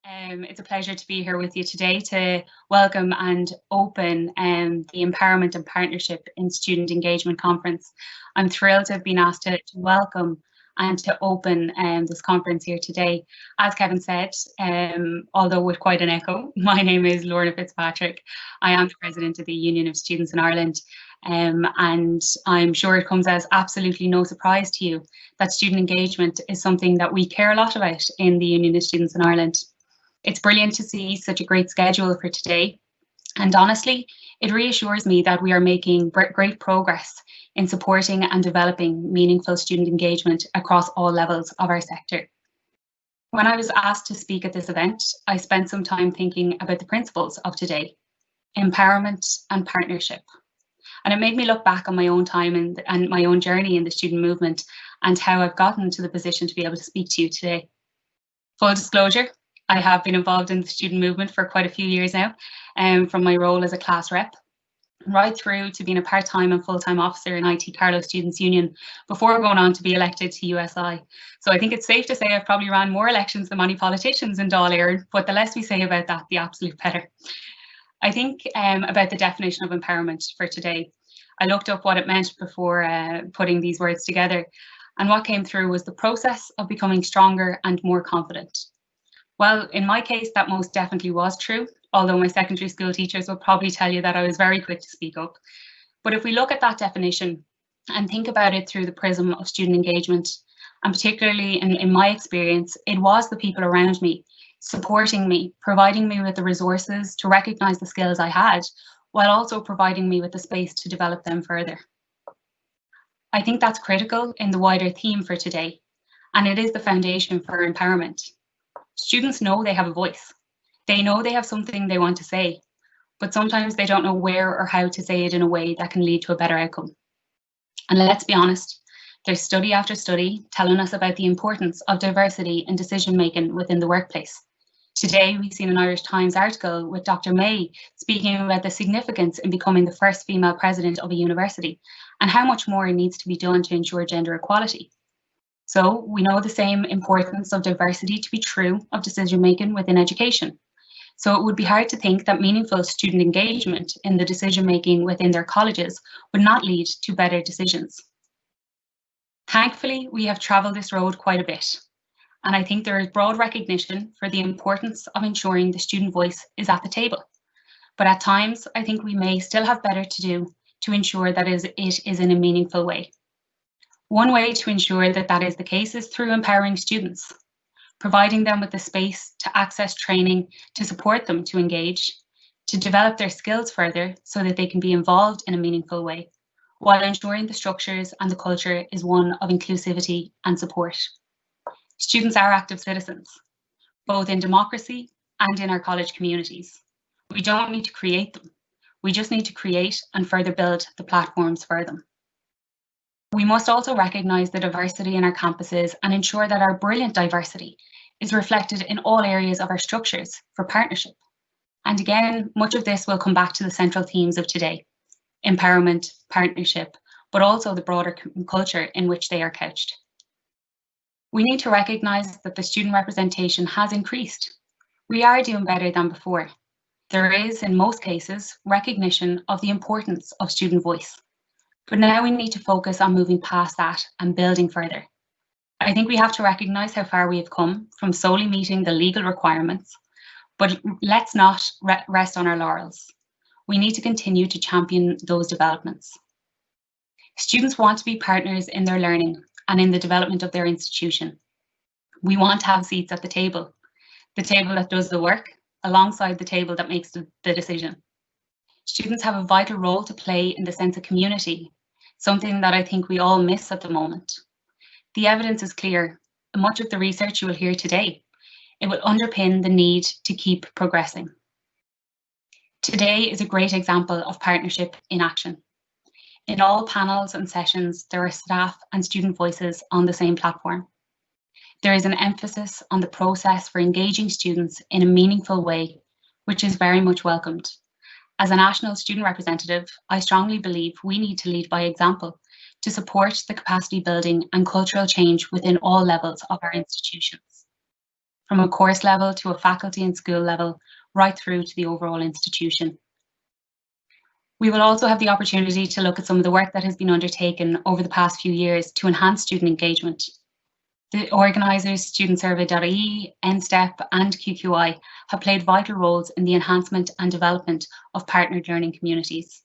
It's a pleasure to be here with you today to welcome and open the Empowerment and Partnership in Student Engagement Conference. I'm thrilled to have been asked to welcome and to open this conference here today. As Kevin said, although with quite an echo, my name is Lorna Fitzpatrick. I am the President of the Union of Students in Ireland. And I'm sure it comes as absolutely no surprise to you that student engagement is something that we care a lot about in the Union of Students in Ireland. It's brilliant to see such a great schedule for today. And honestly, it reassures me that we are making great progress in supporting and developing meaningful student engagement across all levels of our sector. When I was asked to speak at this event, I spent some time thinking about the principles of today: empowerment and partnership. And it made me look back on my own time and my own journey in the student movement and how I've gotten to the position to be able to speak to you today. Full disclosure, I have been involved in the student movement for quite a few years now, from my role as a class rep, right through to being a part-time and full-time officer in IT Carlow Students' Union before going on to be elected to USI. So I think it's safe to say I've probably ran more elections than many politicians in Dáil Éireann, but the less we say about that, the absolute better. I think about the definition of empowerment for today. I looked up what it meant before putting these words together, and what came through was the process of becoming stronger and more confident. Well, in my case, that most definitely was true, although my secondary school teachers will probably tell you that I was very quick to speak up. But if we look at that definition and think about it through the prism of student engagement, and particularly in my experience, it was the people around me supporting me, providing me with the resources to recognise the skills I had, while also providing me with the space to develop them further. I think that's critical in the wider theme for today, and it is the foundation for empowerment. Students know they have a voice. They know they have something they want to say, but sometimes they don't know where or how to say it in a way that can lead to a better outcome. And let's be honest, there's study after study telling us about the importance of diversity in decision-making within the workplace. Today, we've seen an Irish Times article with Dr. May speaking about the significance in becoming the first female president of a university and how much more needs to be done to ensure gender equality. So we know the same importance of diversity to be true of decision-making within education. So it would be hard to think that meaningful student engagement in the decision-making within their colleges would not lead to better decisions. Thankfully, we have travelled this road quite a bit. And I think there is broad recognition for the importance of ensuring the student voice is at the table. But at times, I think we may still have better to do to ensure that it is in a meaningful way. One way to ensure that that is the case is through empowering students, providing them with the space to access training, to support them to engage, to develop their skills further so that they can be involved in a meaningful way, while ensuring the structures and the culture is one of inclusivity and support. Students are active citizens, both in democracy and in our college communities. We don't need to create them. We just need to create and further build the platforms for them. We must also recognise the diversity in our campuses and ensure that our brilliant diversity is reflected in all areas of our structures for partnership. And again, much of this will come back to the central themes of today: empowerment, partnership, but also the broader culture in which they are couched. We need to recognise that the student representation has increased. We are doing better than before. There is, in most cases, recognition of the importance of student voice. But now we need to focus on moving past that and building further. I think we have to recognise how far we have come from solely meeting the legal requirements, but let's not rest on our laurels. We need to continue to champion those developments. Students want to be partners in their learning and in the development of their institution. We want to have seats at the table that does the work, alongside the table that makes the decision. Students have a vital role to play in the sense of community, something that I think we all miss at the moment. The evidence is clear, and much of the research you will hear today, it will underpin the need to keep progressing. Today is a great example of partnership in action. In all panels and sessions, there are staff and student voices on the same platform. There is an emphasis on the process for engaging students in a meaningful way, which is very much welcomed. As a national student representative, I strongly believe we need to lead by example to support the capacity building and cultural change within all levels of our institutions. from a course level to a faculty and school level, right through to the overall institution. We will also have the opportunity to look at some of the work that has been undertaken over the past few years to enhance student engagement. The organisers, StudentSurvey.ie, NSTEP and QQI have played vital roles in the enhancement and development of partnered learning communities.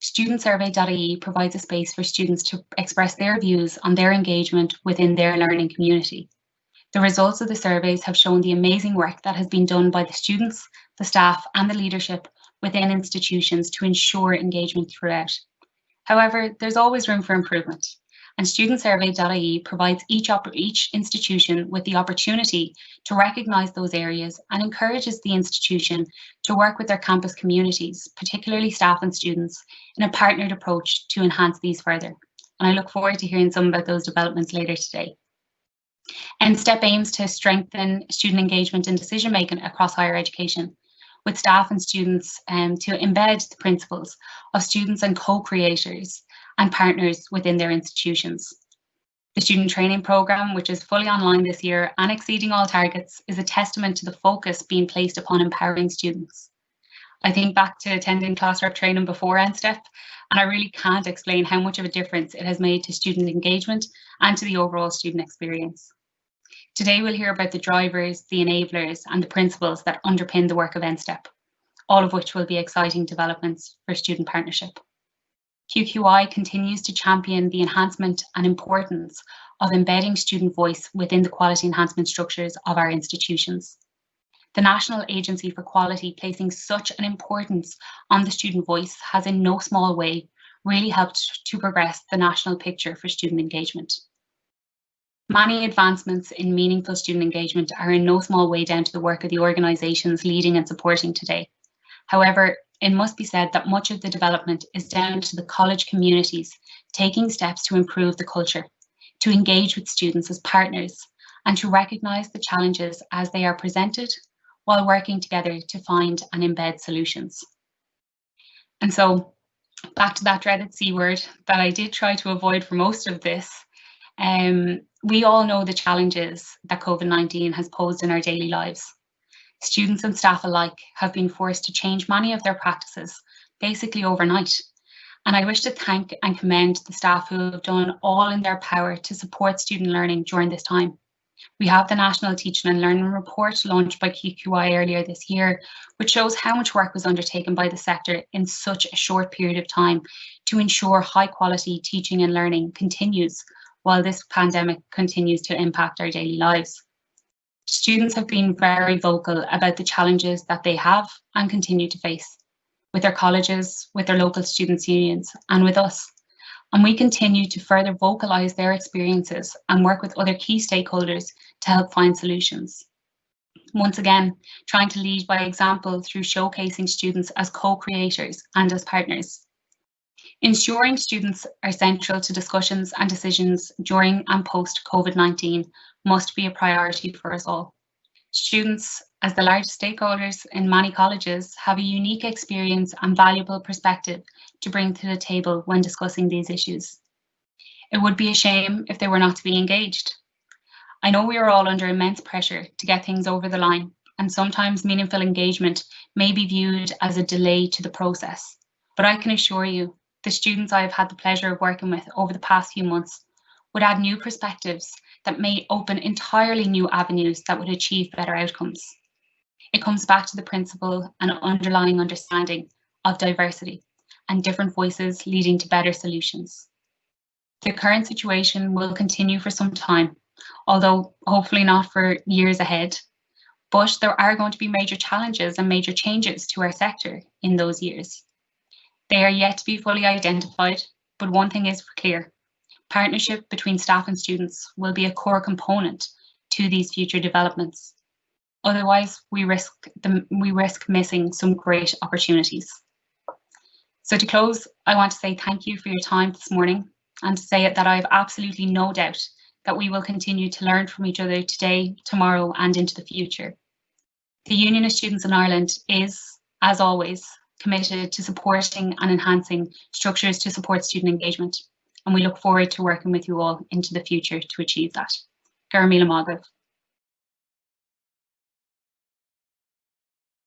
StudentSurvey.ie provides a space for students to express their views on their engagement within their learning community. The results of the surveys have shown the amazing work that has been done by the students, the staff and the leadership within institutions to ensure engagement throughout. However, there's always room for improvement, and StudentSurvey.ie provides each institution with the opportunity to recognise those areas and encourages the institution to work with their campus communities, particularly staff and students, in a partnered approach to enhance these further. And I look forward to hearing some about those developments later today. NSTEP aims to strengthen student engagement and decision making across higher education, with staff and students to embed the principles of students and co-creators and partners within their institutions. The student training programme, which is fully online this year and exceeding all targets, is a testament to the focus being placed upon empowering students. I think back to attending class rep training before NSTEP, and I really can't explain how much of a difference it has made to student engagement and to the overall student experience. Today we'll hear about the drivers, the enablers and the principles that underpin the work of NSTEP, all of which will be exciting developments for student partnership. QQI continues to champion the enhancement and importance of embedding student voice within the quality enhancement structures of our institutions. The National Agency for Quality placing such an importance on the student voice has in no small way really helped to progress the national picture for student engagement. Many advancements in meaningful student engagement are in no small way down to the work of the organisations leading and supporting today. However, it must be said that much of the development is down to the college communities taking steps to improve the culture, to engage with students as partners, and to recognise the challenges as they are presented while working together to find and embed solutions. And so, back to that dreaded C word that I did try to avoid for most of this. We all know the challenges that COVID-19 has posed in our daily lives. Students and staff alike have been forced to change many of their practices, basically overnight. And I wish to thank and commend the staff who have done all in their power to support student learning during this time. We have the National Teaching and Learning Report launched by QQI earlier this year, which shows how much work was undertaken by the sector in such a short period of time to ensure high quality teaching and learning continues while this pandemic continues to impact our daily lives. Students have been very vocal about the challenges that they have and continue to face with their colleges, with their local students' unions, and with us. And we continue to further vocalise their experiences and work with other key stakeholders to help find solutions. Once again, trying to lead by example through showcasing students as co-creators and as partners. Ensuring students are central to discussions and decisions during and post COVID-19 must be a priority for us all. Students, as the largest stakeholders in many colleges, have a unique experience and valuable perspective to bring to the table when discussing these issues. It would be a shame if they were not to be engaged. I know we are all under immense pressure to get things over the line, and sometimes meaningful engagement may be viewed as a delay to the process. But I can assure you, the students I have had the pleasure of working with over the past few months would add new perspectives that may open entirely new avenues that would achieve better outcomes. It comes back to the principle and underlying understanding of diversity and different voices leading to better solutions. The current situation will continue for some time, although hopefully not for years ahead, but there are going to be major challenges and major changes to our sector in those years. They are yet to be fully identified, but one thing is clear. Partnership between staff and students will be a core component to these future developments. Otherwise, we risk missing some great opportunities. So to close, I want to say thank you for your time this morning and to say that I have absolutely no doubt that we will continue to learn from each other today, tomorrow, and into the future. The Union of Students in Ireland is, as always, committed to supporting and enhancing structures to support student engagement, and we look forward to working with you all into the future to achieve that. Gar míle mágaibh.